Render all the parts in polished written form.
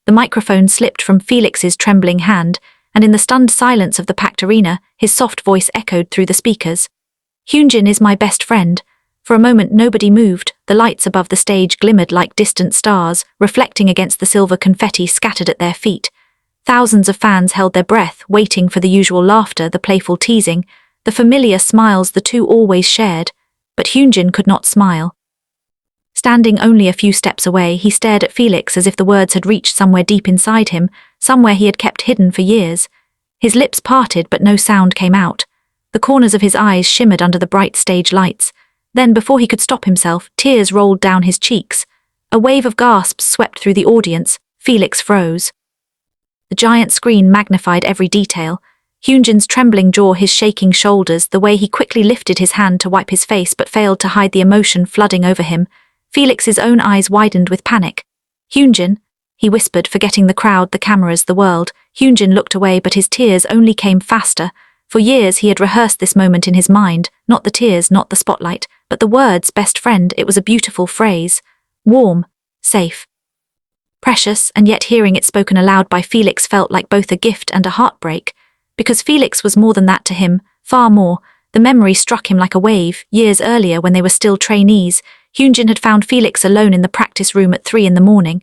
The microphone slipped from Felix's trembling hand, and in the stunned silence of the packed arena, his soft voice echoed through the speakers. Hyunjin is my best friend. For a moment nobody moved, the lights above the stage glimmered like distant stars, reflecting against the silver confetti scattered at their feet. Thousands of fans held their breath, waiting for the usual laughter, the playful teasing, the familiar smiles the two always shared. But Hyunjin could not smile. Standing only a few steps away, he stared at Felix as if the words had reached somewhere deep inside him, somewhere he had kept hidden for years. His lips parted, but no sound came out. The corners of his eyes shimmered under the bright stage lights. Then, before he could stop himself, tears rolled down his cheeks. A wave of gasps swept through the audience. Felix froze. The giant screen magnified every detail. Hyunjin's trembling jaw, his shaking shoulders, the way he quickly lifted his hand to wipe his face but failed to hide the emotion flooding over him. Felix's own eyes widened with panic. "Hyunjin," he whispered, forgetting the crowd, the cameras, the world. Hyunjin looked away, but his tears only came faster. For years he had rehearsed this moment in his mind, not the tears, not the spotlight, but the words, best friend. It was a beautiful phrase. Warm, safe, precious, and yet hearing it spoken aloud by Felix felt like both a gift and a heartbreak. Because Felix was more than that to him, far more. The memory struck him like a wave. Years earlier, when they were still trainees, Hyunjin had found Felix alone in the practice room at 3 a.m.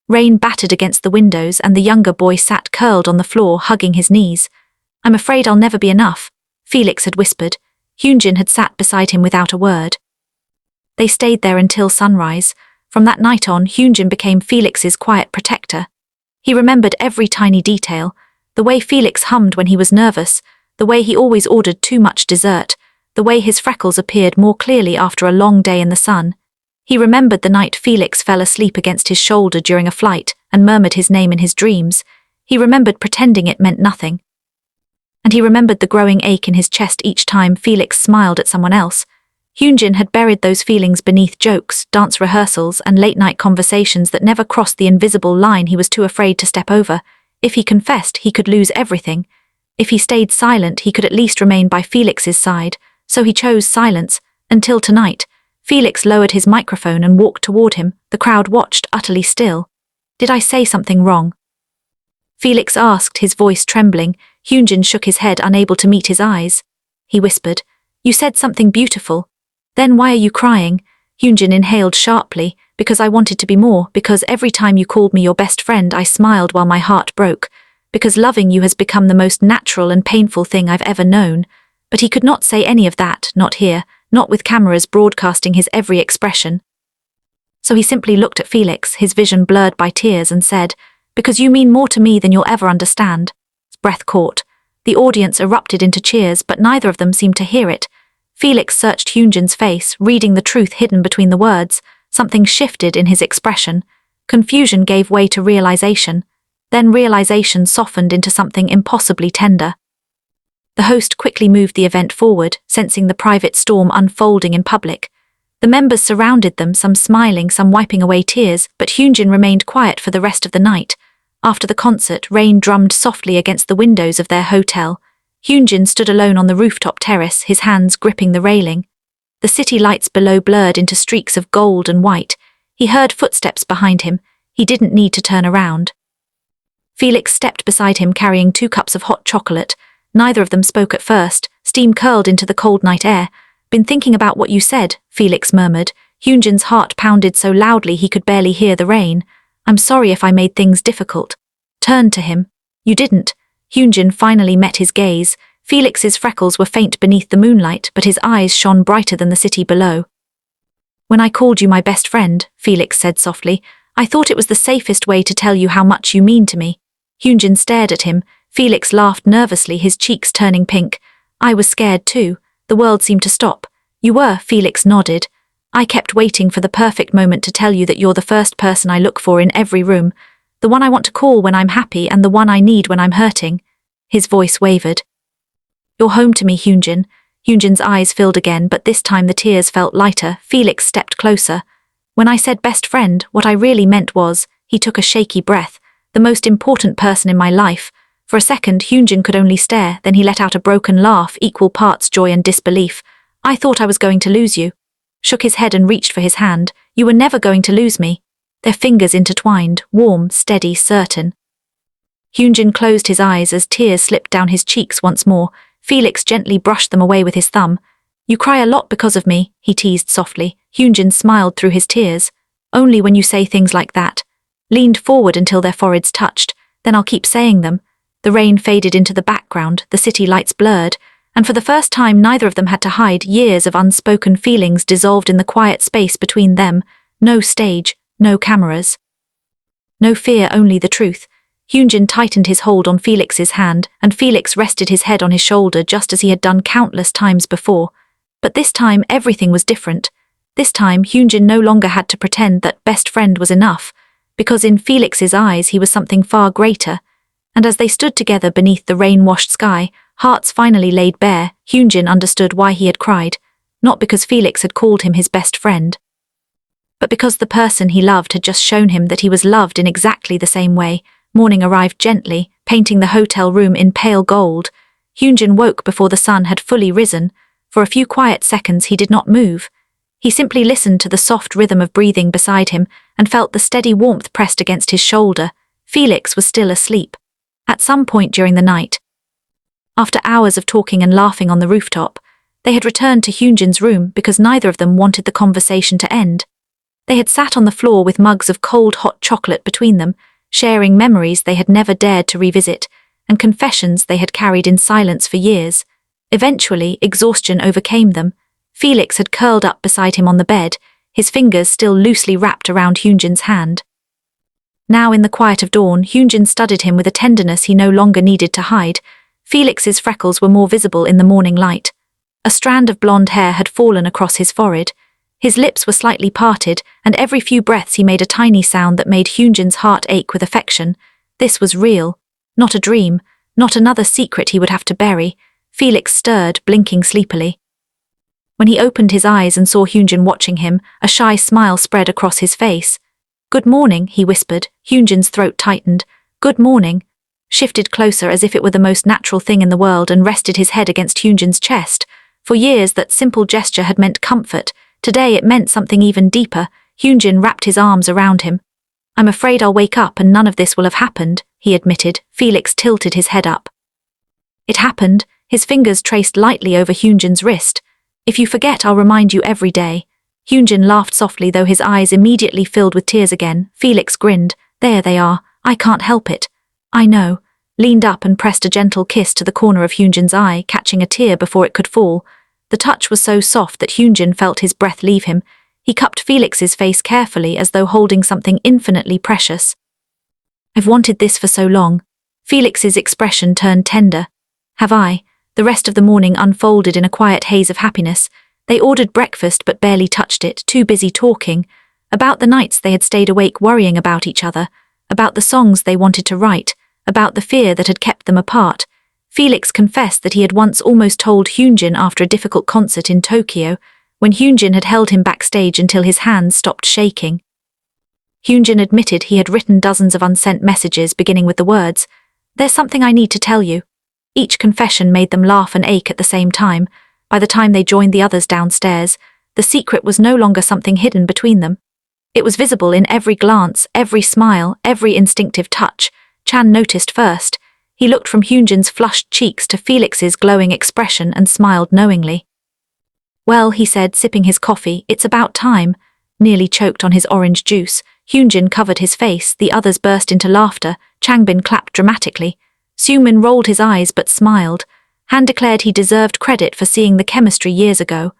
Rain battered against the windows, and the younger boy sat curled on the floor, hugging his knees. "I'm afraid I'll never be enough," Felix had whispered. Hyunjin had sat beside him without a word. They stayed there until sunrise. From that night on, Hyunjin became Felix's quiet protector. He remembered every tiny detail, the way Felix hummed when he was nervous, the way he always ordered too much dessert, the way his freckles appeared more clearly after a long day in the sun. He remembered the night Felix fell asleep against his shoulder during a flight and murmured his name in his dreams. He remembered pretending it meant nothing. And he remembered the growing ache in his chest each time Felix smiled at someone else. Hyunjin had buried those feelings beneath jokes, dance rehearsals, and late-night conversations that never crossed the invisible line he was too afraid to step over. If he confessed, he could lose everything. If he stayed silent, he could at least remain by Felix's side. So he chose silence, until tonight. Felix lowered his microphone and walked toward him. The crowd watched, utterly still. "Did I say something wrong?" Felix asked, his voice trembling. Hyunjin shook his head, unable to meet his eyes. He whispered, "You said something beautiful. Then why are you crying?" Hyunjin inhaled sharply. "Because I wanted to be more, because every time you called me your best friend I smiled while my heart broke, because loving you has become the most natural and painful thing I've ever known." But he could not say any of that, not here, not with cameras broadcasting his every expression. So he simply looked at Felix, his vision blurred by tears, and said, "Because you mean more to me than you'll ever understand." His breath caught. The audience erupted into cheers, but neither of them seemed to hear it. Felix searched Hyunjin's face, reading the truth hidden between the words. Something shifted in his expression. Confusion gave way to realization. Then realization softened into something impossibly tender. The host quickly moved the event forward, sensing the private storm unfolding in public. The members surrounded them, some smiling, some wiping away tears, but Hyunjin remained quiet for the rest of the night. After the concert, rain drummed softly against the windows of their hotel. Hyunjin stood alone on the rooftop terrace, his hands gripping the railing. The city lights below blurred into streaks of gold and white. He heard footsteps behind him. He didn't need to turn around. Felix stepped beside him, carrying 2 cups of hot chocolate. Neither of them spoke at first. Steam curled into the cold night air. "Been thinking about what you said," Felix murmured. Hyunjin's heart pounded so loudly he could barely hear the rain. "I'm sorry if I made things difficult." Turned to him. "You didn't." Hyunjin finally met his gaze. Felix's freckles were faint beneath the moonlight, but his eyes shone brighter than the city below. "When I called you my best friend," Felix said softly, "I thought it was the safest way to tell you how much you mean to me." Hyunjin stared at him. Felix laughed nervously, his cheeks turning pink. "I was scared too. The world seemed to stop." "You were," Felix nodded. "I kept waiting for the perfect moment to tell you that you're the first person I look for in every room, the one I want to call when I'm happy and the one I need when I'm hurting." His voice wavered. "You're home to me, Hyunjin." Hyunjin's eyes filled again, but this time the tears felt lighter. Felix stepped closer. "When I said best friend, what I really meant was," he took a shaky breath, "the most important person in my life." For a second, Hyunjin could only stare, then he let out a broken laugh, equal parts joy and disbelief. "I thought I was going to lose you." Shook his head and reached for his hand. "You were never going to lose me." their fingers intertwined, warm, steady, certain. Hyunjin closed his eyes as tears slipped down his cheeks once more. Felix gently brushed them away with his thumb. "You cry a lot because of me," he teased softly. Hyunjin smiled through his tears. "Only when you say things like that." Leaned forward until their foreheads touched. "Then I'll keep saying them." The rain faded into the background, the city lights blurred, and for the first time neither of them had to hide. Years of unspoken feelings dissolved in the quiet space between them. No stage, no cameras. No fear, only the truth. Hyunjin tightened his hold on Felix's hand, and Felix rested his head on his shoulder just as he had done countless times before. But this time everything was different. This time Hyunjin no longer had to pretend that best friend was enough, because in Felix's eyes he was something far greater. And as they stood together beneath the rain-washed sky, hearts finally laid bare, Hyunjin understood why he had cried, not because Felix had called him his best friend, but because the person he loved had just shown him that he was loved in exactly the same way. Morning arrived gently, painting the hotel room in pale gold. Hyunjin woke before the sun had fully risen. For a few quiet seconds he did not move. He simply listened to the soft rhythm of breathing beside him and felt the steady warmth pressed against his shoulder. Felix was still asleep. At some point during the night, after hours of talking and laughing on the rooftop, they had returned to Hyunjin's room because neither of them wanted the conversation to end. They had sat on the floor with mugs of cold hot chocolate between them, sharing memories they had never dared to revisit, and confessions they had carried in silence for years. Eventually, exhaustion overcame them. Felix had curled up beside him on the bed, his fingers still loosely wrapped around Hyunjin's hand. Now in the quiet of dawn, Hyunjin studied him with a tenderness he no longer needed to hide. Felix's freckles were more visible in the morning light. A strand of blonde hair had fallen across his forehead. His lips were slightly parted, and every few breaths he made a tiny sound that made Hyunjin's heart ache with affection. This was real, not a dream, not another secret he would have to bury. Felix stirred, blinking sleepily. When he opened his eyes and saw Hyunjin watching him, a shy smile spread across his face. "Good morning," he whispered. Hyunjin's throat tightened. "Good morning," shifted closer as if it were the most natural thing in the world and rested his head against Hyunjin's chest. For years that simple gesture had meant comfort. Today it meant something even deeper. Hyunjin wrapped his arms around him. "I'm afraid I'll wake up and none of this will have happened," he admitted. Felix tilted his head up. "It happened." His fingers traced lightly over Hyunjin's wrist. "If you forget, I'll remind you every day." Hyunjin laughed softly, though his eyes immediately filled with tears again. Felix grinned. "There they are. I can't help it." "I know," leaned up and pressed a gentle kiss to the corner of Hyunjin's eye, catching a tear before it could fall. The touch was so soft that Hyunjin felt his breath leave him. He cupped Felix's face carefully as though holding something infinitely precious. "I've wanted this for so long." Felix's expression turned tender. "Have I?" The rest of the morning unfolded in a quiet haze of happiness. They ordered breakfast but barely touched it, too busy talking. About the nights they had stayed awake worrying about each other, about the songs they wanted to write, about the fear that had kept them apart. Felix confessed that he had once almost told Hyunjin after a difficult concert in Tokyo, when Hyunjin had held him backstage until his hands stopped shaking. Hyunjin admitted he had written dozens of unsent messages beginning with the words, "There's something I need to tell you." Each confession made them laugh and ache at the same time. By the time they joined the others downstairs, the secret was no longer something hidden between them. It was visible in every glance, every smile, every instinctive touch. Chan noticed first. He looked from Hyunjin's flushed cheeks to Felix's glowing expression and smiled knowingly. "Well," he said, sipping his coffee, "it's about time." Nearly choked on his orange juice, Hyunjin covered his face. The others burst into laughter. Changbin clapped dramatically. Seungmin rolled his eyes but smiled. Han declared he deserved credit for seeing the chemistry years ago.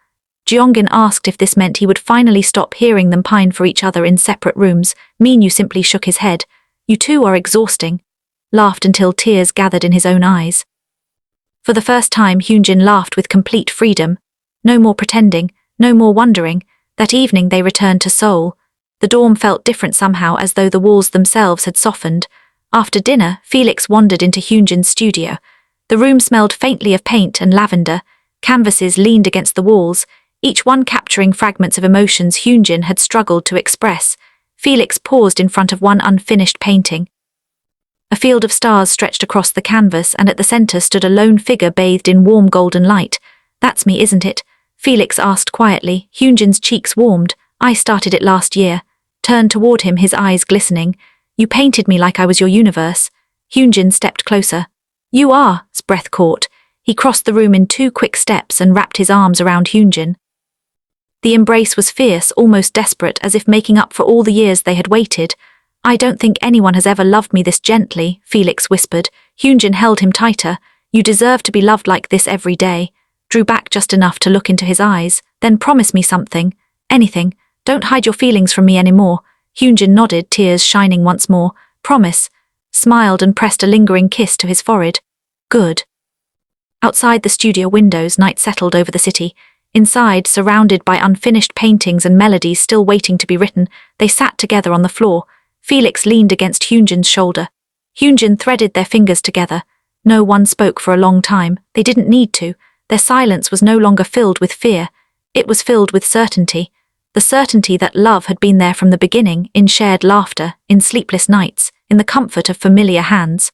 Jeongin asked if this meant he would finally stop hearing them pine for each other in separate rooms. Minyu simply shook his head. "You two are exhausting." Laughed until tears gathered in his own eyes. For the first time, Hyunjin laughed with complete freedom. No more pretending, no more wondering. That evening they returned to Seoul. The dorm felt different somehow, as though the walls themselves had softened. After dinner, Felix wandered into Hyunjin's studio. The room smelled faintly of paint and lavender. Canvases leaned against the walls, each one capturing fragments of emotions Hyunjin had struggled to express. Felix paused in front of one unfinished painting. A field of stars stretched across the canvas, and at the center stood a lone figure bathed in warm golden light. "That's me, isn't it?" Felix asked quietly. Hyunjin's cheeks warmed. "I started it last year." turned toward him, his eyes glistening. "You painted me like I was your universe." Hyunjin stepped closer. "You are," his breath caught. He crossed the room in 2 quick steps and wrapped his arms around Hyunjin. The embrace was fierce, almost desperate, as if making up for all the years they had waited. "I don't think anyone has ever loved me this gently," Felix whispered. Hyunjin held him tighter. "You deserve to be loved like this every day." Drew back just enough to look into his eyes. "Then promise me something. Anything. Don't hide your feelings from me anymore." Hyunjin nodded, tears shining once more. "Promise." Smiled and pressed a lingering kiss to his forehead. "Good." Outside the studio windows, night settled over the city. Inside, surrounded by unfinished paintings and melodies still waiting to be written, they sat together on the floor. Felix leaned against Hyunjin's shoulder. Hyunjin threaded their fingers together. No one spoke for a long time. They didn't need to. Their silence was no longer filled with fear. It was filled with certainty. The certainty that love had been there from the beginning, in shared laughter, in sleepless nights, in the comfort of familiar hands.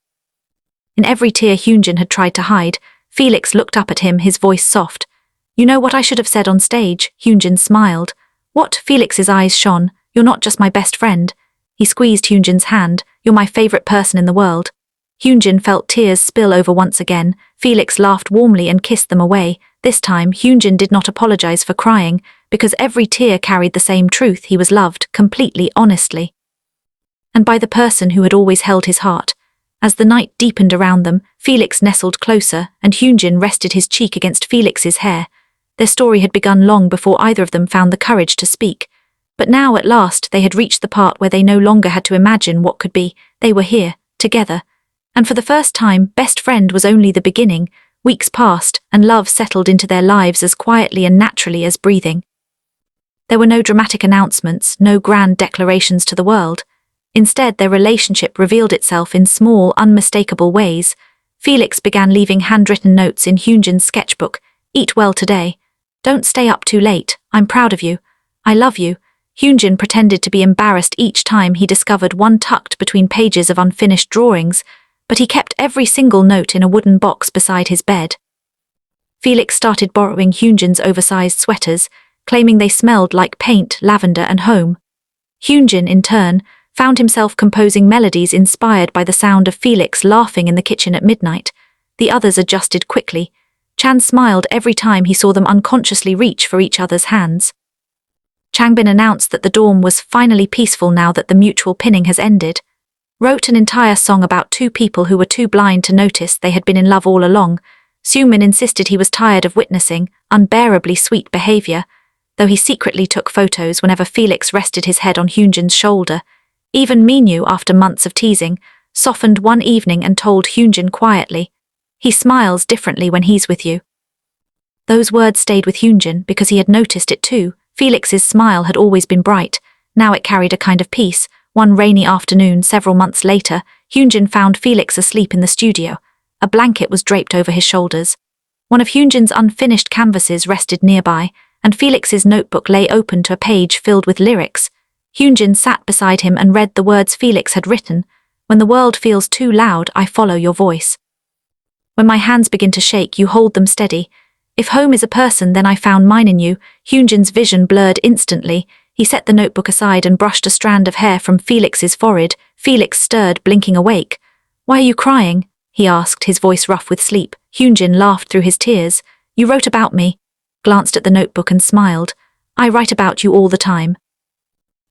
In every tear Hyunjin had tried to hide, Felix looked up at him, his voice soft. "You know what I should have said on stage?" Hyunjin smiled. "What?" Felix's eyes shone. "You're not just my best friend." He squeezed Hyunjin's hand. "You're my favorite person in the world." Hyunjin felt tears spill over once again. Felix laughed warmly and kissed them away. This time, Hyunjin did not apologize for crying, because every tear carried the same truth: he was loved, completely, honestly. And by the person who had always held his heart. As the night deepened around them, Felix nestled closer, and Hyunjin rested his cheek against Felix's hair. Their story had begun long before either of them found the courage to speak. But now, at last, they had reached the part where they no longer had to imagine what could be. They were here, together. And for the first time, best friend was only the beginning. Weeks passed, and love settled into their lives as quietly and naturally as breathing. There were no dramatic announcements, no grand declarations to the world. Instead, their relationship revealed itself in small, unmistakable ways. Felix began leaving handwritten notes in Hyunjin's sketchbook. "Eat well today. Don't stay up too late. I'm proud of you. I love you." Hyunjin pretended to be embarrassed each time he discovered one tucked between pages of unfinished drawings, but he kept every single note in a wooden box beside his bed. Felix started borrowing Hyunjin's oversized sweaters, claiming they smelled like paint, lavender, and home. Hyunjin, in turn, found himself composing melodies inspired by the sound of Felix laughing in the kitchen at midnight. The others adjusted quickly. Chan smiled every time he saw them unconsciously reach for each other's hands. Changbin announced that the dorm was finally peaceful now that the mutual pinning has ended. Wrote an entire song about 2 people who were too blind to notice they had been in love all along. Seungmin insisted he was tired of witnessing unbearably sweet behavior, though he secretly took photos whenever Felix rested his head on Hyunjin's shoulder. Even Minyu, after months of teasing, softened one evening and told Hyunjin quietly, "He smiles differently when he's with you." Those words stayed with Hyunjin because he had noticed it too. Felix's smile had always been bright. Now it carried a kind of peace. One rainy afternoon, several months later, Hyunjin found Felix asleep in the studio. A blanket was draped over his shoulders. One of Hyunjin's unfinished canvases rested nearby, and Felix's notebook lay open to a page filled with lyrics. Hyunjin sat beside him and read the words Felix had written. "When the world feels too loud, I follow your voice. When my hands begin to shake, you hold them steady. If home is a person, then I found mine in you." Hyunjin's vision blurred instantly. He set the notebook aside and brushed a strand of hair from Felix's forehead. Felix stirred, blinking awake. "Why are you crying?" he asked, his voice rough with sleep. Hyunjin laughed through his tears. "You wrote about me," glanced at the notebook and smiled. "I write about you all the time."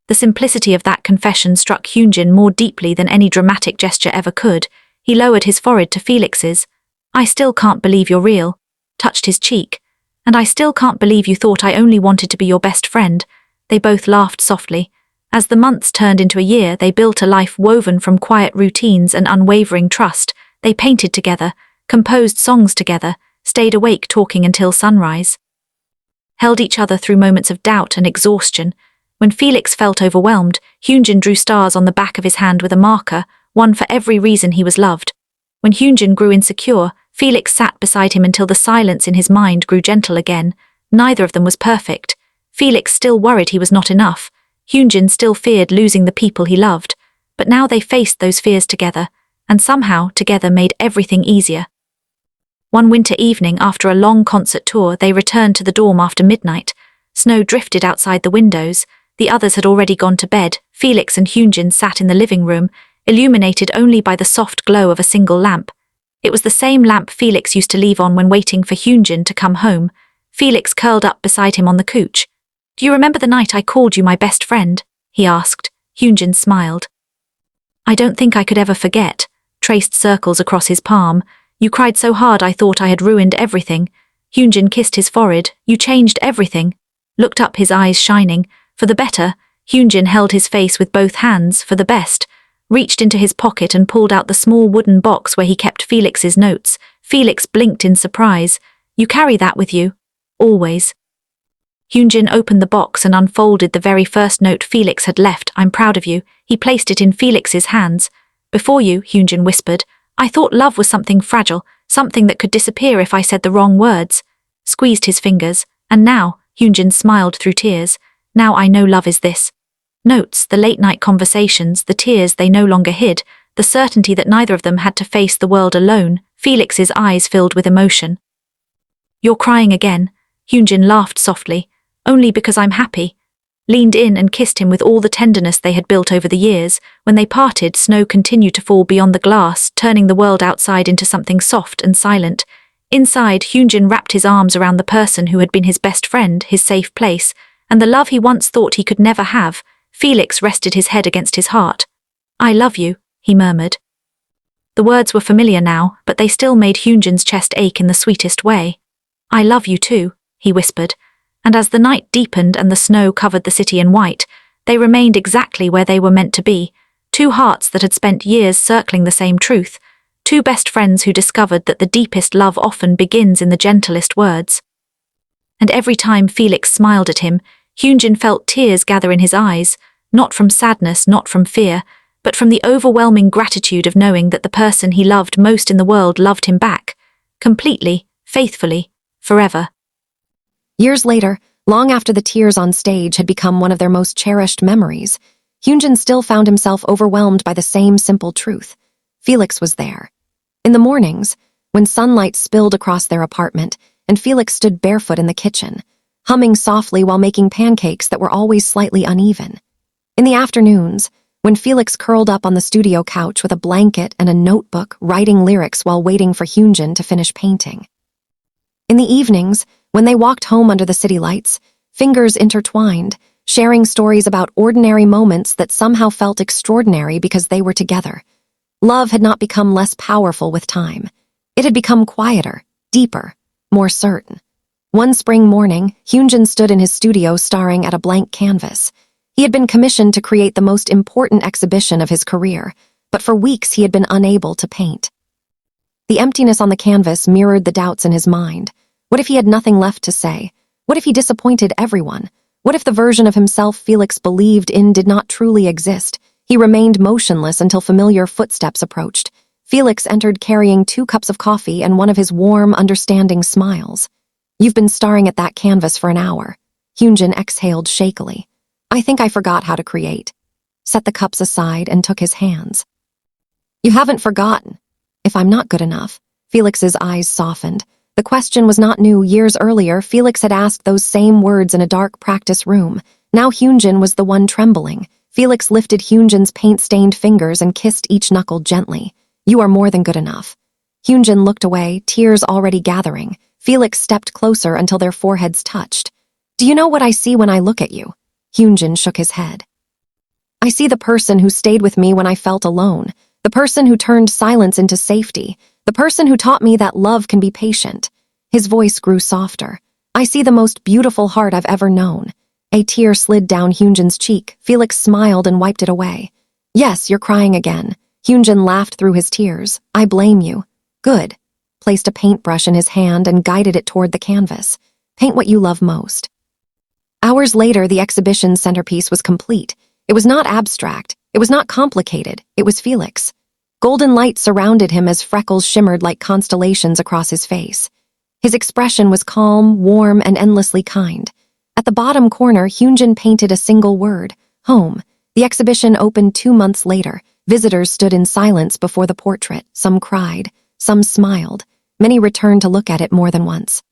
The simplicity of that confession struck Hyunjin more deeply than any dramatic gesture ever could. He lowered his forehead to Felix's. "I still can't believe you're real," touched his cheek. "And I still can't believe you thought I only wanted to be your best friend." They both laughed softly. As the months turned into a year, they built a life woven from quiet routines and unwavering trust. They painted together, composed songs together, stayed awake talking until sunrise. Held each other through moments of doubt and exhaustion. When Felix felt overwhelmed, Hyunjin drew stars on the back of his hand with a marker, one for every reason he was loved. When Hyunjin grew insecure, Felix sat beside him until the silence in his mind grew gentle again. Neither of them was perfect. Felix still worried he was not enough. Hyunjin still feared losing the people he loved. But now they faced those fears together, and somehow, together, made everything easier. One winter evening, after a long concert tour, they returned to the dorm after midnight. Snow drifted outside the windows. The others had already gone to bed. Felix and Hyunjin sat in the living room, illuminated only by the soft glow of a single lamp. It was the same lamp Felix used to leave on when waiting for Hyunjin to come home. Felix curled up beside him on the couch. "Do you remember the night I called you my best friend?" he asked. Hyunjin smiled. "I don't think I could ever forget," traced circles across his palm. "You cried so hard I thought I had ruined everything." Hyunjin kissed his forehead. "You changed everything." Looked up, his eyes shining. "For the better." Hyunjin held his face with both hands. "For the best." Reached into his pocket and pulled out the small wooden box where he kept Felix's notes. Felix blinked in surprise. "You carry that with you?" "Always." Hyunjin opened the box and unfolded the very first note Felix had left. "I'm proud of you." He placed it in Felix's hands. "Before you," Hyunjin whispered, "I thought love was something fragile, something that could disappear if I said the wrong words." Squeezed his fingers. "And now," Hyunjin smiled through tears, "now I know love is this." Notes, the late-night conversations, the tears they no longer hid, the certainty that neither of them had to face the world alone. Felix's eyes filled with emotion. "You're crying again." Hyunjin laughed softly. "Only because I'm happy." Leaned in and kissed him with all the tenderness they had built over the years. When they parted, snow continued to fall beyond the glass, turning the world outside into something soft and silent. Inside, Hyunjin wrapped his arms around the person who had been his best friend, his safe place, and the love he once thought he could never have. Felix rested his head against his heart. "I love you," he murmured. The words were familiar now, but they still made Hyunjin's chest ache in the sweetest way. "I love you too," he whispered. And as the night deepened and the snow covered the city in white, they remained exactly where they were meant to be, two hearts that had spent years circling the same truth, two best friends who discovered that the deepest love often begins in the gentlest words. And every time Felix smiled at him, Hyunjin felt tears gather in his eyes, not from sadness, not from fear, but from the overwhelming gratitude of knowing that the person he loved most in the world loved him back, completely, faithfully, forever. Years later, long after the tears on stage had become one of their most cherished memories, Hyunjin still found himself overwhelmed by the same simple truth. Felix was there. In the mornings, when sunlight spilled across their apartment and Felix stood barefoot in the kitchen, humming softly while making pancakes that were always slightly uneven. In the afternoons, when Felix curled up on the studio couch with a blanket and a notebook, writing lyrics while waiting for Hyunjin to finish painting. In the evenings, when they walked home under the city lights, fingers intertwined, sharing stories about ordinary moments that somehow felt extraordinary because they were together. Love had not become less powerful with time. It had become quieter, deeper, more certain. One spring morning, Hyunjin stood in his studio staring at a blank canvas. He had been commissioned to create the most important exhibition of his career, but for weeks he had been unable to paint. The emptiness on the canvas mirrored the doubts in his mind. What if he had nothing left to say? What if he disappointed everyone? What if the version of himself Felix believed in did not truly exist? He remained motionless until familiar footsteps approached. Felix entered carrying 2 cups of coffee and one of his warm, understanding smiles. "You've been staring at that canvas for an hour." Hyunjin exhaled shakily. "I think I forgot how to create." Set the cups aside and took his hands. "You haven't forgotten." "If I'm not good enough." Felix's eyes softened. The question was not new. Years earlier, Felix had asked those same words in a dark practice room. Now Hyunjin was the one trembling. Felix lifted Hyunjin's paint-stained fingers and kissed each knuckle gently. "You are more than good enough." Hyunjin looked away, tears already gathering. Felix stepped closer until their foreheads touched. "Do you know what I see when I look at you?" Hyunjin shook his head. "I see the person who stayed with me when I felt alone, the person who turned silence into safety, the person who taught me that love can be patient." His voice grew softer. "I see the most beautiful heart I've ever known." A tear slid down Hyunjin's cheek. Felix smiled and wiped it away. "Yes, you're crying again." Hyunjin laughed through his tears. "I blame you." "Good." Placed a paintbrush in his hand and guided it toward the canvas. "Paint what you love most." Hours later, the exhibition's centerpiece was complete. It was not abstract. It was not complicated. It was Felix. Golden light surrounded him as freckles shimmered like constellations across his face. His expression was calm, warm, and endlessly kind. At the bottom corner, Hyunjin painted a single word, home. The exhibition opened 2 months later. Visitors stood in silence before the portrait. Some cried, some smiled. Many returned to look at it more than once.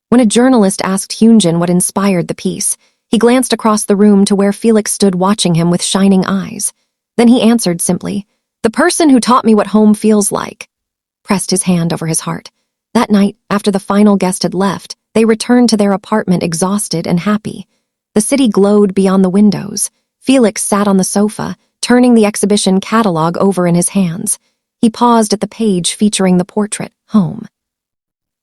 When a journalist asked Hyunjin what inspired the piece, He glanced across the room to where Felix stood watching him with shining eyes. Then he answered simply, "The person who taught me what home feels like," pressed his hand over his heart. That night, after the final guest had left, they returned to their apartment exhausted and happy. The city glowed beyond the windows. Felix sat on the sofa, turning the exhibition catalog over in his hands. He paused at the page featuring the portrait, Home.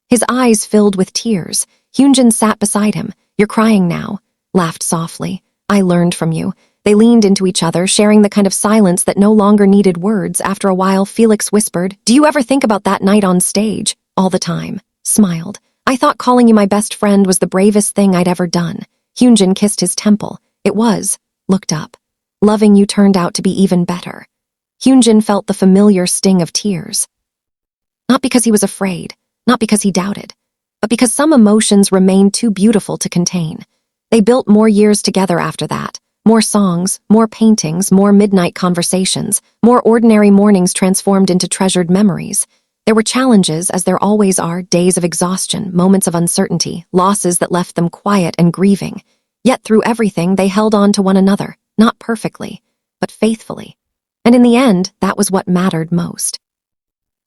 His eyes filled with tears. Hyunjin sat beside him. "You're crying now," laughed softly. "I learned from you." They leaned into each other, sharing the kind of silence that no longer needed words. After a while, Felix whispered, "Do you ever think about that night on stage?" "All the time," smiled. "I thought calling you my best friend was the bravest thing I'd ever done." Hyunjin kissed his temple. "It was," looked up. "Loving you turned out to be even better." Hyunjin felt the familiar sting of tears. Not because he was afraid, not because he doubted, but because some emotions remained too beautiful to contain. They built more years together after that. More songs, more paintings, more midnight conversations, more ordinary mornings transformed into treasured memories. There were challenges, as there always are, days of exhaustion, moments of uncertainty, losses that left them quiet and grieving. Yet through everything, they held on to one another, not perfectly, but faithfully. And in the end, that was what mattered most.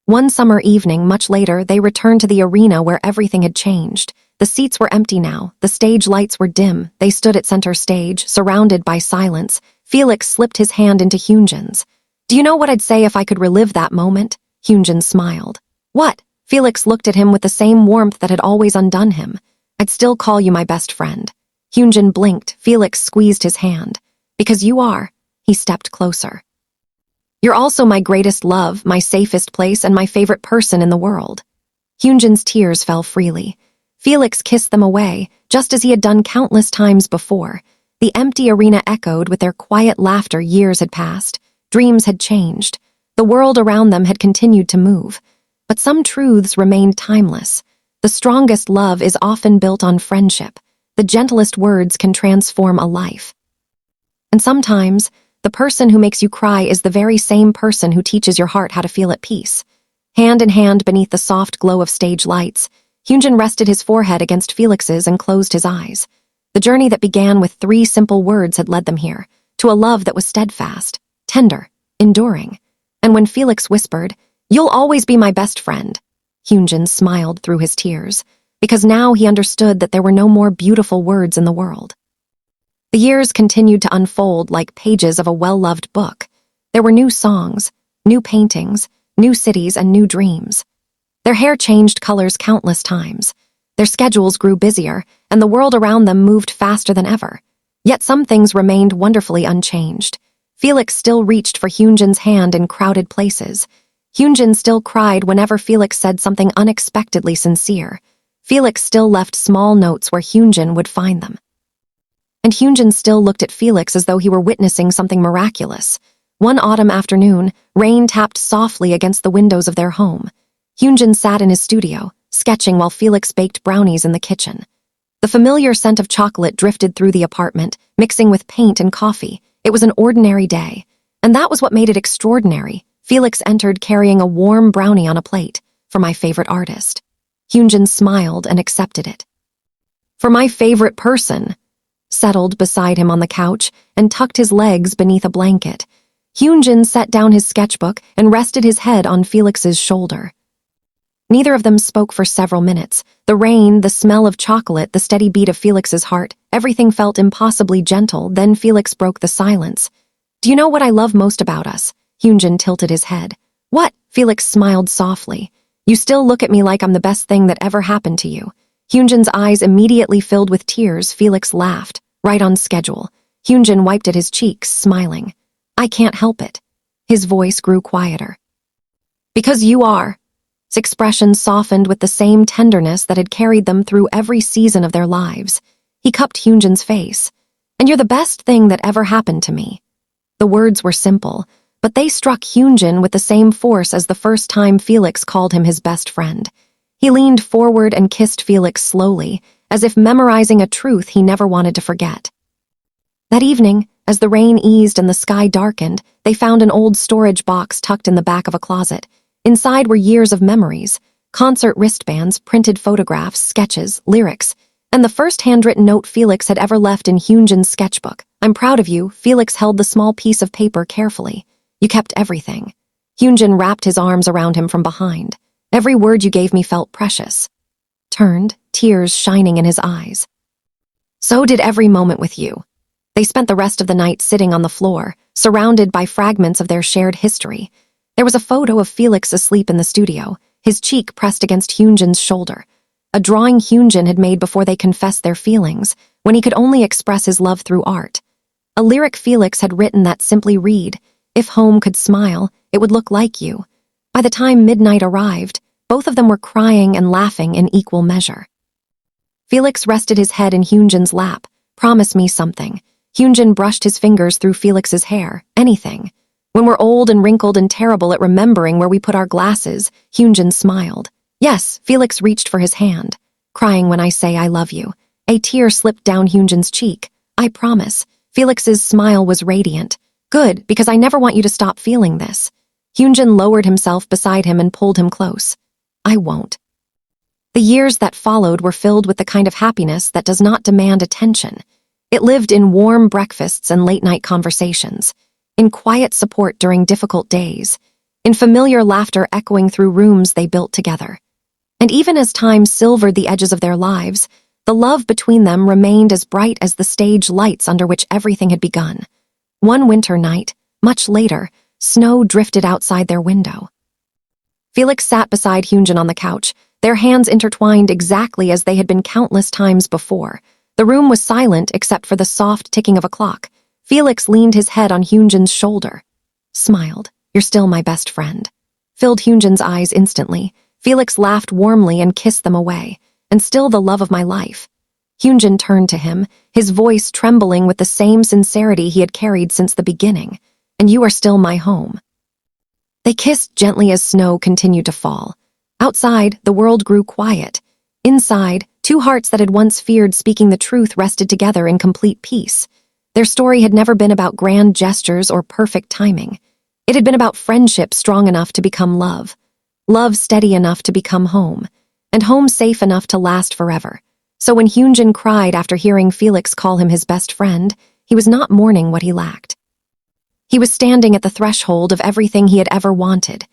One summer evening, much later, they returned to the arena where everything had changed. The seats were empty now, the stage lights were dim. They stood at center stage, surrounded by silence. Felix slipped his hand into Hyunjin's. "Do you know what I'd say if I could relive that moment?" Hyunjin smiled. "What?" Felix looked at him with the same warmth that had always undone him. "I'd still call you my best friend." Hyunjin blinked. Felix squeezed his hand. "Because you are." He stepped closer. "You're also my greatest love, my safest place, and my favorite person in the world." Hyunjin's tears fell freely. Felix kissed them away, just as he had done countless times before. The empty arena echoed with their quiet laughter. Years had passed. Dreams had changed. The world around them had continued to move. But some truths remained timeless. The strongest love is often built on friendship. The gentlest words can transform a life. And sometimes, the person who makes you cry is the very same person who teaches your heart how to feel at peace. Hand in hand beneath the soft glow of stage lights, Hyunjin rested his forehead against Felix's and closed his eyes. The journey that began with 3 simple words had led them here, to a love that was steadfast, tender, enduring. And when Felix whispered, "You'll always be my best friend," Hyunjin smiled through his tears, because now he understood that there were no more beautiful words in the world. The years continued to unfold like pages of a well-loved book. There were new songs, new paintings, new cities, and new dreams. Their hair changed colors countless times. Their schedules grew busier, and the world around them moved faster than ever. Yet some things remained wonderfully unchanged. Felix still reached for Hyunjin's hand in crowded places. Hyunjin still cried whenever Felix said something unexpectedly sincere. Felix still left small notes where Hyunjin would find them. And Hyunjin still looked at Felix as though he were witnessing something miraculous. One autumn afternoon, rain tapped softly against the windows of their home. Hyunjin sat in his studio, sketching while Felix baked brownies in the kitchen. The familiar scent of chocolate drifted through the apartment, mixing with paint and coffee. It was an ordinary day, and that was what made it extraordinary. Felix entered carrying a warm brownie on a plate. "For my favorite artist." Hyunjin smiled and accepted it. "For my favorite person," settled beside him on the couch and tucked his legs beneath a blanket. Hyunjin set down his sketchbook and rested his head on Felix's shoulder. Neither of them spoke for several minutes. The rain, the smell of chocolate, the steady beat of Felix's heart, everything felt impossibly gentle. Then Felix broke the silence. "Do you know what I love most about us?" Hyunjin tilted his head. "What?" Felix smiled softly. "You still look at me like I'm the best thing that ever happened to you." Hyunjin's eyes immediately filled with tears. Felix laughed. "Right on schedule." Hyunjin wiped at his cheeks, smiling. "I can't help it." His voice grew quieter. "Because you are." His expression softened with the same tenderness that had carried them through every season of their lives. He cupped Hyunjin's face. "And you're the best thing that ever happened to me." The words were simple, but they struck Hyunjin with the same force as the first time Felix called him his best friend. He leaned forward and kissed Felix slowly, as if memorizing a truth he never wanted to forget. That evening, as the rain eased and the sky darkened, they found an old storage box tucked in the back of a closet. Inside were years of memories, concert wristbands, printed photographs, sketches, lyrics, and the first handwritten note Felix had ever left in Hyunjin's sketchbook. I'm proud of you. Felix held the small piece of paper carefully. You kept everything. Hyunjin wrapped his arms around him from behind. Every word you gave me felt precious. Turned, tears shining in his eyes. So did every moment with you. They spent the rest of the night sitting on the floor, surrounded by fragments of their shared history. There was a photo of Felix asleep in the studio, his cheek pressed against Hyunjin's shoulder. A drawing Hyunjin had made before they confessed their feelings, when he could only express his love through art. A lyric Felix had written that simply read, "If home could smile, it would look like you." By the time midnight arrived, both of them were crying and laughing in equal measure. Felix rested his head in Hyunjin's lap. Promise me something. Hyunjin brushed his fingers through Felix's hair. Anything. When we're old and wrinkled and terrible at remembering where we put our glasses, Hyunjin smiled. Yes, Felix reached for his hand. Crying when I say I love you. A tear slipped down Hyunjin's cheek. I promise. Felix's smile was radiant. Good, because I never want you to stop feeling this. Hyunjin lowered himself beside him and pulled him close. I won't. The years that followed were filled with the kind of happiness that does not demand attention. It lived in warm breakfasts and late-night conversations, in quiet support during difficult days, in familiar laughter echoing through rooms they built together. And even as time silvered the edges of their lives, the love between them remained as bright as the stage lights under which everything had begun. One winter night, much later, snow drifted outside their window. Felix sat beside Hyunjin on the couch, their hands intertwined exactly as they had been countless times before. The room was silent except for the soft ticking of a clock. Felix leaned his head on Hyunjin's shoulder. Smiled. You're still my best friend. Filled Hyunjin's eyes instantly. Felix laughed warmly and kissed them away. And still the love of my life. Hyunjin turned to him, his voice trembling with the same sincerity he had carried since the beginning. And you are still my home. They kissed gently as snow continued to fall. Outside, the world grew quiet. Inside, two hearts that had once feared speaking the truth rested together in complete peace. Their story had never been about grand gestures or perfect timing. It had been about friendship strong enough to become love, love steady enough to become home, and home safe enough to last forever. So when Hyunjin cried after hearing Felix call him his best friend, he was not mourning what he lacked. He was standing at the threshold of everything he had ever wanted.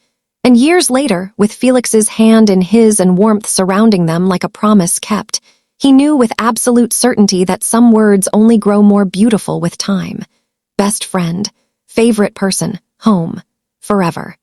And years later, with Felix's hand in his and warmth surrounding them like a promise kept, he knew with absolute certainty that some words only grow more beautiful with time. Best friend, favorite person, home, forever.